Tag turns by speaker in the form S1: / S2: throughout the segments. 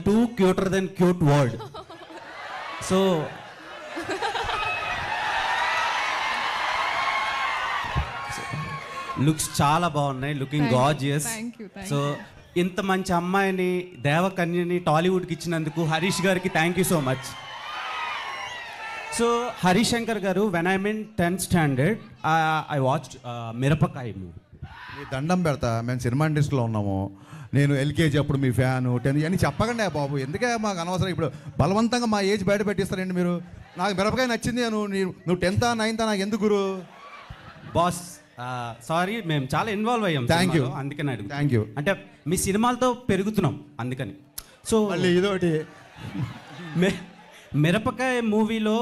S1: Two cuter than cute word. So looks చాలా బాగున్నాయి, looking gorgeous. So ఇంత మంచి అమ్మాయిని, దేవకన్యని టాలీవుడ్కి ఇచ్చినందుకు హరీష్ గారికి thank you so much. So Harish Shankar గారు, when I mean 10th standard I watched Mirapakaya movie.
S2: మీ దండం పెడతా, మేము సినిమా ఇండస్ట్రీలో ఉన్నాము. నేను ఎల్కేజీ అప్పుడు మీ ఫ్యాను, 10th అని చెప్పకండి బాబు, ఎందుకే మాకు అనవసరం. ఇప్పుడు బలవంతంగా మా ఏజ్ బయట పెట్టిస్తారండి మీరు. నాకు మిరపకాయ నచ్చింది, నువ్వు 10th 9th నాకు ఎందుకు గురు?
S1: బాస్ సారీ, మేము చాలా ఇన్వాల్వ్ అయ్యాం.
S2: థ్యాంక్ యూ,
S1: అందుకని అడుగు.
S2: Thank you.
S1: అంటే మీ సినిమాలతో పెరుగుతున్నాం అందుకని. సో
S2: మళ్ళీ ఇదోటి,
S1: మిరపకాయ మూవీలో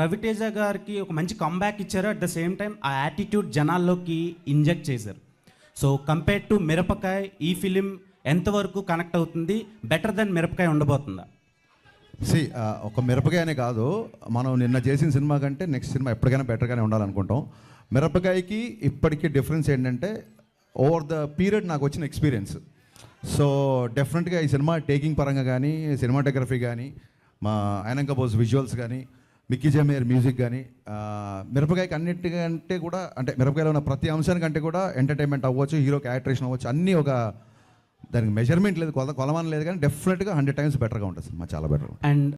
S1: రవితేజ గారికి ఒక మంచి కంబ్యాక్ ఇచ్చారు. అట్ ద సేమ్ టైం ఆ యాటిట్యూడ్ జనాల్లోకి ఇంజెక్ట్ చేశారు. సో కంపేర్ టు మిరపకాయ, ఈ ఫిలిం ఎంతవరకు కనెక్ట్ అవుతుంది? బెటర్ దెన్ మిరపకాయ ఉండబోతుందా?
S2: ఒక మిరపకాయనే కాదు, మనం నిన్న చేసిన సినిమా కంటే నెక్స్ట్ సినిమా ఎప్పటికైనా బెటర్గానే ఉండాలనుకుంటాం. మిరపకాయకి ఇప్పటికీ డిఫరెన్స్ ఏంటంటే, ఓవర్ ద పీరియడ్ నాకు వచ్చిన ఎక్స్పీరియన్స్. సో డెఫినెట్గా ఈ సినిమా టేకింగ్ పరంగా కానీ, సినిమాటోగ్రఫీ కానీ, మా ఐనంక బోస్ విజువల్స్ కానీ, మిక్కీ జమేర్ మ్యూజిక్ కానీ, మిరపకాయకి అన్నిటికంటే కూడా, అంటే మిరపకాయలో ఉన్న ప్రతి అంశానికంటే కూడా ఎంటర్టైన్మెంట్ అవ్వచ్చు, హీరో క్యారెక్టరేషన్ అవ్వచ్చు, అన్నీ ఒక దానికి మెజర్మెంట్ లేదు, కొలమానం లేదు, కానీ డెఫినెట్గా 100 times బెటర్గా ఉంటుంది సినిమా, చాలా బెటర్.
S1: అండ్